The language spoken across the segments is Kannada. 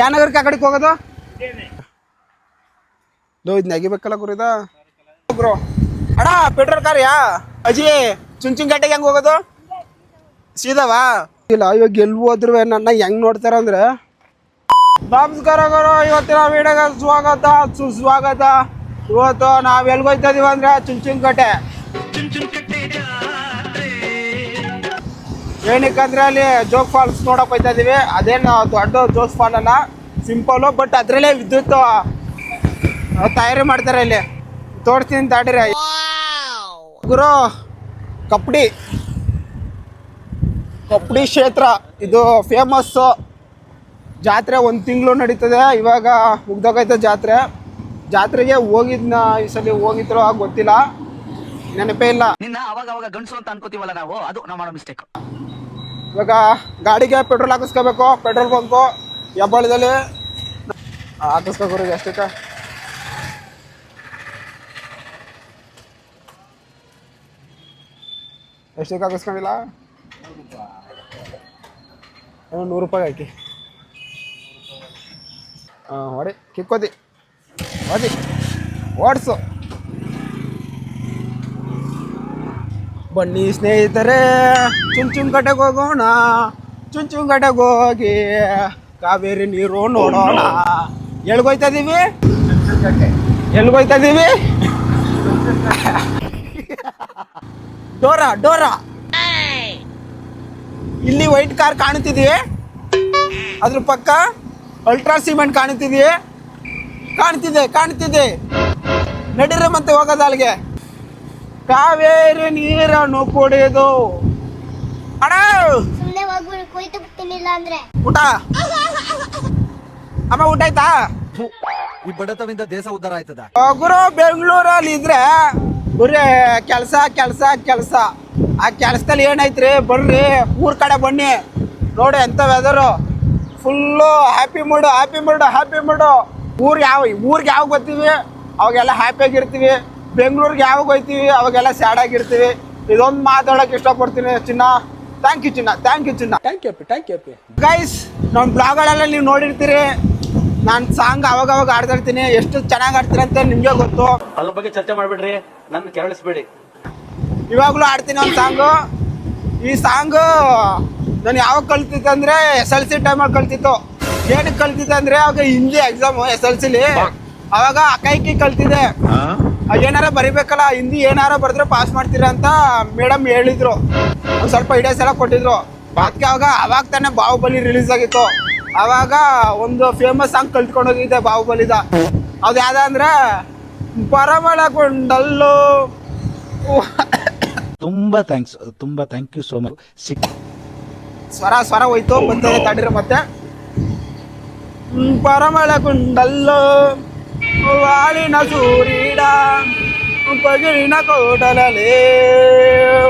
ಕ್ಯಾನಗರ್ಗೆ ಆ ಕಡೆಗೆ ಹೋಗೋದು ಇದು ನೆಗಿಬೇಕಲ್ಲ ಗುರಿದ ಬ್ರೋ ಅಣ್ಣ ಪೆಟ್ರೋಲ್ ಕಾರ್ಯಾ ಅಜಿ ಚುಂಚುಂಗಟ್ಟೆಗೆ ಹೆಂಗೆ ಹೋಗೋದು ಸೀದಾವಾ ಇಲ್ಲ ಇವಾಗ ಎಲ್ಲಿ ಹೋದ್ರು ನನ್ನ ಹೆಂಗ್ ನೋಡ್ತಾರ ಅಂದ್ರೆ ನಮಸ್ಕಾರ ಗುರು ಇವತ್ತಿನ ವಿಡಿಯೋಗೆ ಸ್ವಾಗತ ಸುಸ್ವಾಗತ ಇವತ್ತು ನಾವ್ ಎಲ್ಗೋಯ್ತಾ ಇದೀವಿ ಅಂದ್ರೆ ಚುಂಚುಂಕಟ್ಟೆ ಏನಕ್ಕಂದ್ರೆ ಅಲ್ಲಿ ಜೋಗ್ ಫಾಲ್ಸ್ ನೋಡಕ್ ಹೋಯ್ತಾ ಇದೀವಿ ಅದೇನು ದೊಡ್ಡ ಜೋಗ್ ಫಾಲ್ ಅಲ್ಲ ಸಿಂಪಲ್ ಬಟ್ ಅದ್ರಲ್ಲೇ ವಿದ್ಯುತ್ ತಯಾರಿ ಮಾಡ್ತಾರೆ ಇಲ್ಲಿ ತೋರಿಸ್ತೀನಿ ತಾಡಿರಿ ಗುರು ಕಪ್ಪಡಿ ಕ್ಷೇತ್ರ ಇದು ಫೇಮಸ್ ಜಾತ್ರೆ ಒಂದು ತಿಂಗಳು ನಡೀತದೆ ಇವಾಗ ಮುಗ್ದೋಗೈತೆ ಜಾತ್ರೆಗೆ ಹೋಗಿದ್ನ ಈ ಸಲ ಹೋಗಿದ್ರು ಗೊತ್ತಿಲ್ಲ ನೆನಪೇ ಇಲ್ಲ ನಿನ್ನ ಅವಾಗ ಅವಾಗ ಗಂಡಸು ಅಂತ ಅನ್ಕೋತೀವಲ್ಲ ನಾವು ಅದು ನಾವು ಮಾಡೋ ಮಿಸ್ಟೇಕ್ ಇವಾಗ ಗಾಡಿಗೆ ಪೆಟ್ರೋಲ್ ಹಾಕಿಸ್ಕೋಬೇಕು ಪೆಟ್ರೋಲ್ ಬಂಕು ಹೆಬ್ಬಾಳದಲ್ಲಿ ಹಾಕಿಸ್ಕೋರು ಎಷ್ಟಕ್ಕೆ ಹಾಕಿಸ್ಕೊಂಡಿಲ್ಲ 100 ರೂಪಾಯಿ ಹಾಕಿ ಹೊಡಿ ಕಿಕ್ಕೋದಿ ಓಡಿಸು ಬನ್ನಿ ಸ್ನೇಹಿತರೆ ಚುಂಚುಂಕಟ್ಟೆಗೆ ಹೋಗೋಣ ಚುಂಚುಂಕಟ್ಟೆಗೆ ಹೋಗಿ ಕಾವೇರಿ ನೀರು ನೋಡೋಣ ಎಲ್ಗೋಯ್ತಾ ಇದೀವಿ ಡೋರಾ ಇಲ್ಲಿ ವೈಟ್ ಕಾರ್ ಕಾಣುತ್ತಿದೆಯೇ ಅದ್ರ ಪಕ್ಕ ಅಲ್ಟ್ರಾ ಸಿಮೆಂಟ್ ಕಾಣ್ತಿದೆ ನಡೀರ ಮತ್ತೆ ಹೋಗೋದು ಅಲ್ಲಿಗೆ ಕಾವೇರಿ ನೀರನ್ನು ಕುಡಿದು ಅಣ್ಣ ಊಟ ಅಮ್ಮ ಊಟ ಆಯ್ತಾ ಈ ಬಡತವಿಂದ ದೇಶ ಉದ್ಧಾರ ಆಯ್ತದ ಗುರು ಬೆಂಗಳೂರಲ್ಲಿ ಇದ್ರೆ ಬರೀ ಕೆಲಸ ಆ ಕೆಲಸದಲ್ಲಿ ಏನೈತ್ರಿ ಬರ್ರಿ ಊರ್ ಕಡೆ ಬನ್ನಿ ನೋಡಿ ಎಂತ ವೆದರು ಫುಲ್ಲು ಹ್ಯಾಪಿ ಮೂಡು ಊರಿಗೆ ಯಾವಾಗ ಬರ್ತೀವಿ ಅವಾಗೆಲ್ಲ ಹ್ಯಾಪಿಯಾಗಿರ್ತೀವಿ ಬೆಂಗಳೂರಿಗೆ ಯಾವಾಗ ಹೋಗ್ತೀವಿ ಅವಾಗೆಲ್ಲ ಸ್ಯಾಡ್ ಆಗಿರ್ತೀವಿ ಇದೊಂದು ಮಾತಾಡೋಕೆ ಇಷ್ಟಪಡ್ತೀನಿ ಚಿನ್ನ ಥ್ಯಾಂಕ್ ಯು ಚಿನ್ನ ಗೈಸ್ ನಮ್ಮ ಬ್ಲಾಗ್ಗಳೆಲ್ಲ ನೀವು ನೋಡಿರ್ತೀರಿ ನಾನು ಸಾಂಗ್ ಅವಾಗ ಆಡ್ತಾ ಇರ್ತೀನಿ ಎಷ್ಟು ಚೆನ್ನಾಗಿ ಆಡ್ತೀನಿ ಅಂತ ನಿಮಗೆ ಗೊತ್ತು ಅದ್ರ ಬಗ್ಗೆ ಚರ್ಚೆ ಮಾಡ್ಬಿಡ್ರಿ ನನ್ನ ಕೆರಳಿಸ್ಬೇಡಿ ಇವಾಗಲೂ ಆಡ್ತೀನಿ ಒಂದು ಸಾಂಗು ಈ ಸಾಂಗು ನಾನು ಯಾವಾಗ ಕಲ್ತಿದ್ದೆ ಅಂದರೆ SLC ಟೈಮಲ್ಲಿ ಕಲ್ತಿತ್ತು ಏನಕ್ಕೆ ಕಲ್ತಿದ್ದೆ ಅಂದರೆ ಅವಾಗ ಹಿಂದಿ ಎಕ್ಸಾಮು SLCಲಿ ಅವಾಗ ಅಕಾಯ್ಕಿ ಕಲ್ತಿದ್ದೆ ಏನಾರ ಬರಿಬೇಕಲ್ಲ ಹಿಂದಿ ಏನಾರ ಬರೆದ್ರೆ ಪಾಸ್ ಮಾಡ್ತೀರಾ ಅಂತ ಮೇಡಮ್ ಹೇಳಿದ್ರು ಒಂದು ಸ್ವಲ್ಪ ಐಡಿಯಾಸ್ ಎಲ್ಲ ಕೊಟ್ಟಿದ್ರು ಅದಕ್ಕೆ ಅವಾಗ ತಾನೇ ಬಾಹುಬಲಿ ರಿಲೀಸ್ ಆಗಿತ್ತು ಅವಾಗ ಒಂದು ಫೇಮಸ್ ಸಾಂಗ್ ಕಲ್ತ್ಕೊಂಡು ಹೋಗಿದ್ದೆ ಬಾಹುಬಲಿದ ಅದು ಯಾವ್ದಂದ್ರೆ ಪರಮಳ ಕೊಂಡಲ್ಲು ತುಂಬಾ ಥ್ಯಾಂಕ್ ಯು ಸೋ ಮಚ್ ಸ್ವರ ಹೋಯ್ತು ಬಂತದೆ ತಡೀರ ಮತ್ತೆ ಪರಮಳ ಕೊಂಡಲ್ಲು ವಾಲಿನ ಸೂರಿಡ ಪಗಿಲಿನ ಕೋಟಲೇ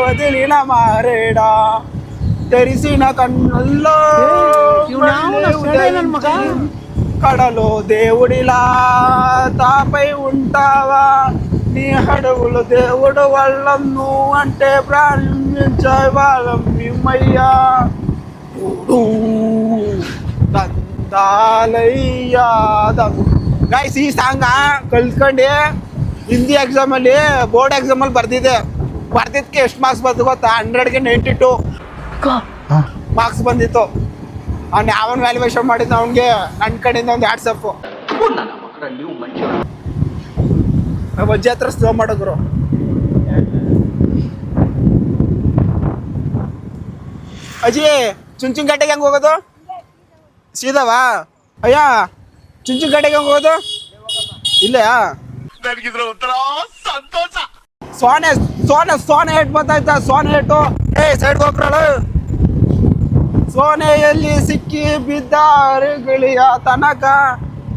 ವದಿಲಿನ ಮಾರೇಡ ತೆರಿಸಿನ ಕಣ್ಣಲ್ಲೋ కడలో దేవుడిలా తాపై ఉంటావా నీ అడవులు దేవుడు వాళ్ళం నువ్వు అంటే ప్రాణించే వాళ్ళం మిమ్మయ్యా దందాలయ్యా ಗೈಸ್ ಈ ಸಾಂಗ ಕಲ್ತ್ಕೊಂಡು ಹಿಂದಿ ಎಕ್ಸಾಮಲ್ಲಿ ಬೋರ್ಡ್ ಎಕ್ಸಾಮಲ್ಲಿ ಬರ್ದಿದ್ದಕ್ಕೆ ಎಷ್ಟು ಮಾರ್ಕ್ಸ್ ಬಂತು ಗೊತ್ತಾ 100ಗೆ 92 ಮಾರ್ಕ್ಸ್ ಬಂದಿತ್ತು ಅವ್ನು ಯಾವನ್ ವ್ಯಾಲ್ಯೂಯೇಷನ್ ಮಾಡಿದ್ದು ಅವನಿಗೆ ನನ್ನ ಕಡೆಯಿಂದ ಒಂದು ವಾಟ್ಸಪ್ ಅಜ್ಜಿ ಹತ್ರ ಸ್ಲೋ ಮಾಡಿದ್ರು ಅಜ್ಜಿ ಚುಂಚುಂಕಟ್ಟೆಗೆ ಹೆಂಗೆ ಹೋಗೋದು ಸೀದಾವಾ ಅಯ್ಯ ಚುಂಚುಂಕಟ್ಟೆಗೆ ಹೆಂಗೆ ಹೋಗೋದು ಇಲ್ಲಯಾ ಸೋನೆ ಹೇಟ್ ಬರ್ತಾಯ್ತಾ ಸೋನೆ ಹೇಟು ಸೈಡ್ಗೆ ಹೋಗ್ರಳು ಸೋನೆಯಲ್ಲಿ ಸಿಕ್ಕಿ ಬಿದ್ದಾರು ಗಿಳಿಯ ತನಕ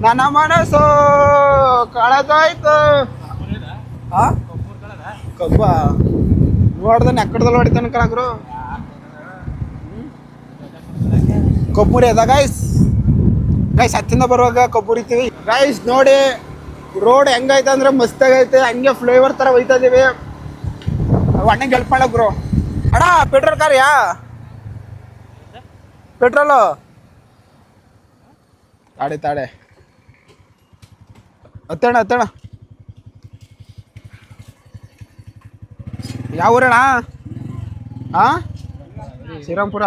ನನ್ನ ಮನಸ್ಸು ಕಳೆದೋಯ್ತು ಕಬ್ಬ ನೋಡ್ದ ಎಕ್ಕಡದಲ್ಲಿ ಹೊಡಿತಾನ ಕಣಗ್ರು ಕಬ್ಬುರಿ ಅದ ಗೈಸ್ ಹತ್ತಿಂದ ಬರುವಾಗ ಕಬ್ಬುರಿತೀವಿ ಗೈಸ್ ನೋಡಿ ರೋಡ್ ಹೆಂಗೈತೆ ಅಂದ್ರೆ ಮಸ್ತಾಗೈತೆ ಹಂಗೆ ಫ್ಲೇವರ್ ಥರ ಹೋಯ್ತಾ ಇದೀವಿ ಅಣ್ಣಂಗೆ ಹೆಲ್ಪ್ ಮಾಡಕ್ ಬ್ರೋ ಅಣ್ಣ ಪೆಟ್ರೋಲ್ ಕಾರ್ಯಾ ಪೆಟ್ರೋಲು ತಾಡೆ ಹತ್ತಣ ಯಾವ ಊರಣ್ಣ? ಹಾಂ, ಶ್ರೀರಾಮ್ಪುರ.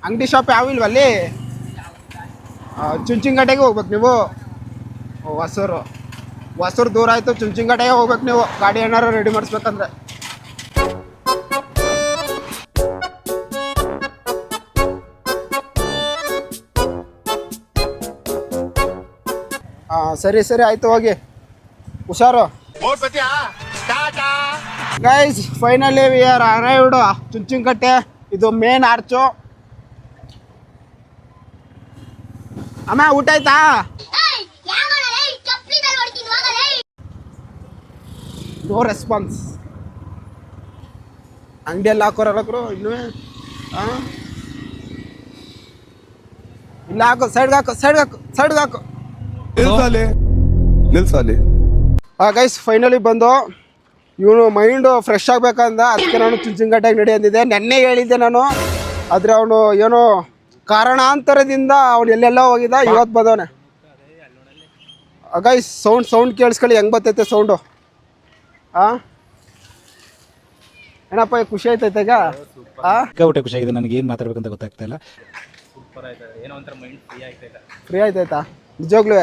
ಅಂಗಡಿ ಶಾಪ್ ಯಾವ ಇಲ್ವಲ್ಲಿ? ಚುಂಚಿನಕಟ್ಟೆಗೆ ಹೋಗ್ಬೇಕು ನೀವು. ಹೊಸೂರು ದೂರ ಆಯಿತು. ಚುಂಚಿನಕಟ್ಟೆಗೆ ಹೋಗ್ಬೇಕು ನೀವು, ಗಾಡಿ ಏನಾರು ರೆಡಿ ಮಾಡಿಸ್ಬೇಕಂದ್ರೆ. ಸರಿ ಆಯಿತು, ಹೋಗಿ ಹುಷಾರು. Guys finally we are arrived Chunchinakatte. ಇದು ಮೇನ್ ಆರ್ಚು. ಅಮ್ಮ ಊಟ ಆಯ್ತಾ? No response. ಅಂಗಡಿಯಲ್ಲಿ ಹಾಕೋರಲ್ಲಕ್ರು ಇನ್ನೂ. ಹಾಂ, ಇಲ್ಲ ಹಾಕು, ಸೈಡ್ಗೆ ಹಾಕು. ನಿಲ್ಸಾಲೆ. ಗೈಸ್ ಫೈನಲಿ ಬಂದು ಇವನು ಮೈಂಡು ಫ್ರೆಶ್ ಆಗಬೇಕಂದ, ಅದಕ್ಕೆ ನಾನು ಚುಂಚಿನಕಟ್ಟೆಗೆ ನಡಿ ಅಂದಿದ್ದೆ. ನೆನ್ನೆ ಹೇಳಿದ್ದೆ ನಾನು, ಆದರೆ ಅವನು ಏನೋ ಕಾರಣಾಂತರದಿಂದ ಅವನು ಎಲ್ಲೆಲ್ಲ ಹೋಗಿದ್ದ. ಇವತ್ತು ಬಂದವನೆ. ಗೈಸ್ ಸೌಂಡ್ ಕೇಳಿಸ್ಕೊಳ್ಳಿ, ಹೆಂಗೆ ಬರ್ತೈತೆ ಸೌಂಡು. ಹಾಂ ಏನಪ್ಪ ಖುಷಿ ಆಯ್ತೈತೆ ಈಗ? ಸಿಕ್ಕಾಪಟ್ಟೆ ಖುಷಿ ಆಗಿದೆ. ನನಗೆ ಏನು ಮಾತಾಡ್ಬೇಕಂತ ಗೊತ್ತಾಗ್ತಾ ಇಲ್ಲ. ಫ್ರೀ ಆಯ್ತಾಯ್ತಾ ನಿಜವಾಗ್ಲೂ?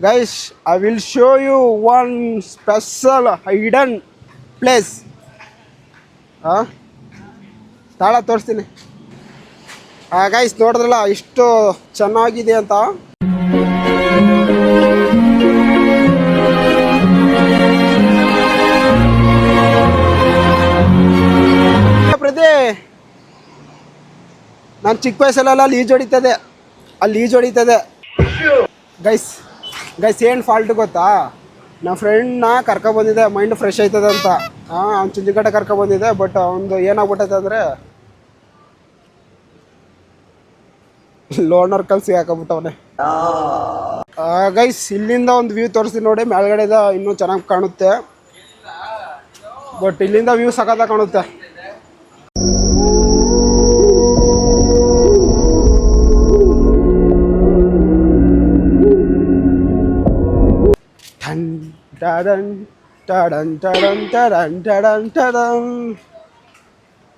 Guys I will show you one special hidden place. ಹಾಂ, ತಾಳ ತೋರಿಸ್ತೀನಿ. ಗೈಸ್ ನೋಡಿದ್ರಲ್ಲ ಎಷ್ಟು ಚೆನ್ನಾಗಿದೆ ಅಂತ. ಪ್ರತಿ ನಾನು ಚಿಕ್ಕ ವಯಸ್ಸಲ್ಲೆಲ್ಲ ಅಲ್ಲಿ ಈಜು ಹೊಡಿತದೆ. ಗೈಸ್ ಏನು ಫಾಲ್ಟ್ ಗೊತ್ತಾ? ನಮ್ಮ ಫ್ರೆಂಡ್ನ ಕರ್ಕೊಬಂದಿದ್ದೆ, ಮೈಂಡ್ ಫ್ರೆಶ್ ಆಯ್ತದೆ ಅಂತ. ಅವ್ನು ಚುಂಚಿನಕಟ್ಟೆ ಕರ್ಕೊಬಂದಿದ್ದೆ. ಬಟ್ ಅವ್ನು ಏನಾಗ್ಬಿಟ್ಟೈತೆ ಅಂದರೆ ಲೋನರ್ ಕಲ್ಸಿ ಹಾಕೊಂಬಿಟ್ಟವನೆ. ಗೈಸ್ ಇಲ್ಲಿಂದ ಒಂದು ವ್ಯೂ ತೋರಿಸ್ತೀನಿ ನೋಡಿ. ಮೇಲ್ಗಡೆದ ಇನ್ನೂ ಚೆನ್ನಾಗಿ ಕಾಣುತ್ತೆ, ಬಟ್ ಇಲ್ಲಿಂದ ವ್ಯೂ ಸಖತ್ತಾಗಿ ಕಾಣುತ್ತೆ.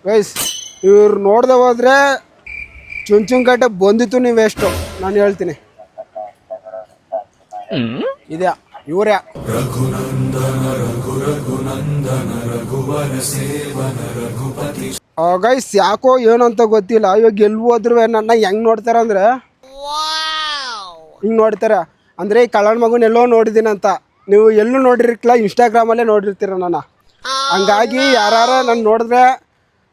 ಗೈಸ್ ಇವ್ರು ನೋಡ್ದೆ ಹೋದ್ರೆ ಚುಂಚಿನಕಟ್ಟೆ ಬಂದಿತ್ತು ನೀವು ಎಷ್ಟು, ನಾನು ಹೇಳ್ತೀನಿ. ಇದ್ಯಾ ಇವ್ರ್ಯಾ? ಗೈಸ್ ಯಾಕೋ ಏನು ಅಂತ ಗೊತ್ತಿಲ್ಲ, ಇವಾಗ ಎಲ್ಲಿ ಹೋದ್ರು ನನ್ನ ಹೆಂಗ್ ನೋಡ್ತಾರ ಅಂದ್ರೆ ಹಿಂಗೆ ನೋಡ್ತಾರ. ಅಂದರೆ ಈ ಕಳ್ಳನ ಮಗುನ ಎಲ್ಲೋ ನೋಡಿದ್ದೀನಂತ. ನೀವು ಎಲ್ಲೂ ನೋಡಿರ್ಕಿಲ್ಲ, ಇನ್ಸ್ಟಾಗ್ರಾಮಲ್ಲೇ ನೋಡಿರ್ತೀರ ನಾನು. ಹಂಗಾಗಿ ಯಾರು ನಾನು ನೋಡಿದ್ರೆ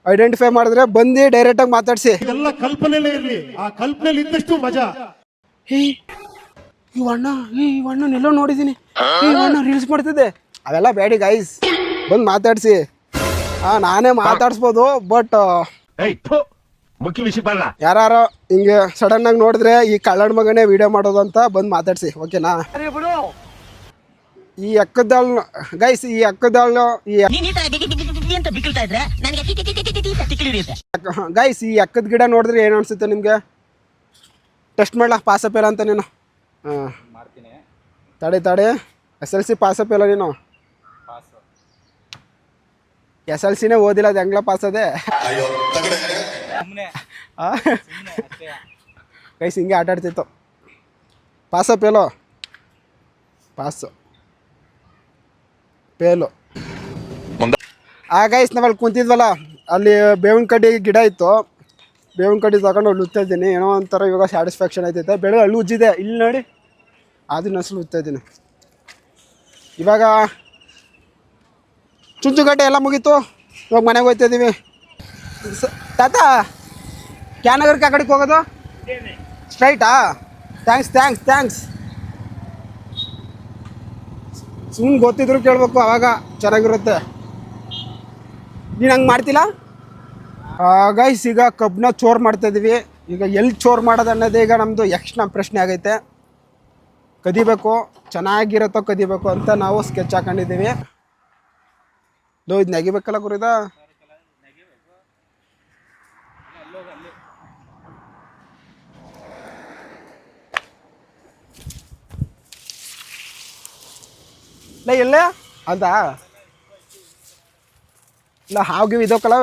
ಐಡೆಂಟಿಫೈ ಮಾಡಿದ್ರೆ ಬಂದು ಡೈರೆಕ್ಟಾಗಿ ಮಾತಾಡಿಸಿ. ಎಲ್ಲ ಕಲ್ಪನೆನೇ ಇರಲಿ, ಆ ಕಲ್ಪನೆಯಲ್ಲಿ ಇದ್ದಷ್ಟು ಮಜಾ. ಈ ಅಣ್ಣ ಎಲ್ಲೋ ನೋಡಿದ್ದೀನಿ, ಈ ಅಣ್ಣ ರೀಲ್ಸ್ ಮಾಡ್ತಿದ್ದೆ, ಅವೆಲ್ಲ ಬೇಡಿ ಗೈಸ್. ಬಂದು ಮಾತಾಡಿಸಿ. ನಾನೇ ಮಾತಾಡ್ಸ್ಬೋದು, ಬಟ್ ಮುಖ್ಯ ವಿಷಯ ಬರಲ್ಲ. ಯಾರು ಹಿಂಗೆ ಸಡನ್ ಆಗಿ ನೋಡಿದ್ರೆ ಈ ಕಳ್ಳನ ಮಗನೇ ವಿಡಿಯೋ ಮಾಡೋದು ಅಂತ ಬಂದು ಮಾತಾಡಿಸಿ, ಓಕೆನಾ? ಈ ಅಕ್ಕದಾಳು ಗೈಸ್, ಈ ಅಕ್ಕದಾಳು ಗೈಸ್, ಈ ಅಕ್ಕದ ಗಿಡ ನೋಡಿದ್ರೆ ಏನು ಅನ್ಸುತ್ತೆ ನಿಮಗೆ? ಟೆಸ್ಟ್ ಮಾಡ್ಲಾ ಪಾಸಪೇಲ ಅಂತ ನೀನು? ಹಾಂ ತಡೆ SLC ಪಾಸಪೇಲ ನೀನು? SLCನೇ ಓದಿಲ್ಲ, ಅದು ಹೆಂಗ್ಲ ಪಾಸ್ ಅದೇ? ಗೈಸ್ ಹಿಂಗೆ ಆಟ ಆಡ್ತಿತ್ತು. ಪಾಸಪೇಲೋ ಪೇಲು. ಗೈಸ್ ನಾವಲ್ಲಿ ಕುಂತಿದ್ವಲ್ಲ, ಅಲ್ಲಿ ಬೇವಿನ ಕಡ್ಡಿ ಗಿಡ ಇತ್ತು. ಬೇವಿನ ಕಡ್ಡಿ ತಗೊಂಡು ಅಲ್ಲಿ ಉಜ್ತಾ ಇದ್ದೀನಿ. ಏನೋ ಒಂಥರ ಇವಾಗ ಸ್ಯಾಟಿಸ್ಫ್ಯಾಕ್ಷನ್ ಆಯ್ತೈತೆ. ಬೆಳಗ್ಗೆ ಅಲ್ಲಿ ಉಜ್ಜಿದೆ, ಇಲ್ಲಿ ನೋಡಿ ಅದನ್ನ ಅಸಲು ಉಜ್ತಾ ಇದ್ದೀನಿ. ಇವಾಗ ಚುಂಚುಕಟ್ಟೆ ಎಲ್ಲ ಮುಗೀತು, ಇವಾಗ ಮನೆಗೆ ಹೋಗ್ತಾ ಇದ್ದೀವಿ. ತಾತ ಕ್ಯಾನಗರ್ಗೆ ಆ ಕಡೆಗೆ ಹೋಗೋದು ಸ್ಟ್ರೈಟಾ? ಥ್ಯಾಂಕ್ಸ್. ಸುಮ್ಮನೆ ಗೊತ್ತಿದ್ರು ಕೇಳಬೇಕು, ಆವಾಗ ಚೆನ್ನಾಗಿರುತ್ತೆ. ನೀನು ಹಂಗೆ ಮಾಡ್ತಿಲ್ಲ? ಗೈಸ್ ಈಗ ಕಬ್ಬನ್ನ ಚೋರ್ ಮಾಡ್ತಾಯಿದ್ದೀವಿ. ಈಗ ಎಲ್ಲಿ ಚೋರ್ ಮಾಡೋದು ಅನ್ನೋದೇ ಈಗ ನಮ್ಮದು ಯಕ್ಷಣ ಪ್ರಶ್ನೆ ಆಗೈತೆ. ಕದಿಬೇಕು, ಚೆನ್ನಾಗಿರುತ್ತೋ ಕದಿಬೇಕು ಅಂತ ನಾವು ಸ್ಕೆಚ್ ಹಾಕೊಂಡಿದ್ದೀವಿ. ಇದು ನೆಗಿಬೇಕಲ್ಲ ಗುರಿದ. ಇಲ್ಲ ಎಲ್ಲೇ ಅಂತ ಇಲ್ಲ ಹಾವು ಇದಕ್ಕಲ್ಲ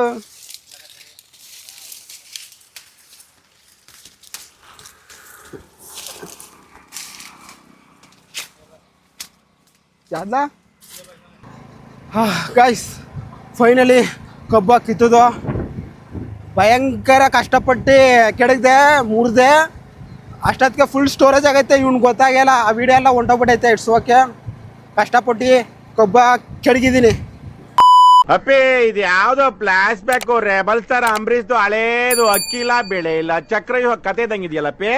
ಯಾವ್ದ ಗಾಯ್ಸ್ ಫೈನಲಿ ಕಬ್ಬ ಕಿತ್ತದು ಭಯಂಕರ ಕಷ್ಟಪಟ್ಟು ಕೆಡಗಿದೆ ಮುರಿದೆ ಅಷ್ಟೊತ್ತಿಗೆ ಫುಲ್ ಸ್ಟೋರೇಜ್ ಆಗೈತೆ ಇವ್ನು ಗೊತ್ತಾಗಿಲ್ಲ ಆ ವಿಡಿಯೋ ಎಲ್ಲ ಹೊಂಟೋಗ್ಬಿಟ್ಟೈತೆ ಇಡ್ಸೋಕೆ ಕಷ್ಟಪಟ್ಟು ಕಬ್ಬ ಕೆಡಗಿದ್ದೀನಿ ಅಪ್ಪಿ ಇದು ಯಾವ್ದೋ ಫ್ಲಾಶ್ ಬ್ಯಾಕ್ ರೆಬಲ್ ಸ್ಟಾರ್ ಅಂಬರೀಶ್ದು ಹಳೇದು ಅಕ್ಕಿಲ್ಲ ಬೆಳೆ ಇಲ್ಲ ಚಕ್ರ ಕತೆ ಇದ್ದಂಗಿದೆಯಲ್ಲಪ್ಪಿ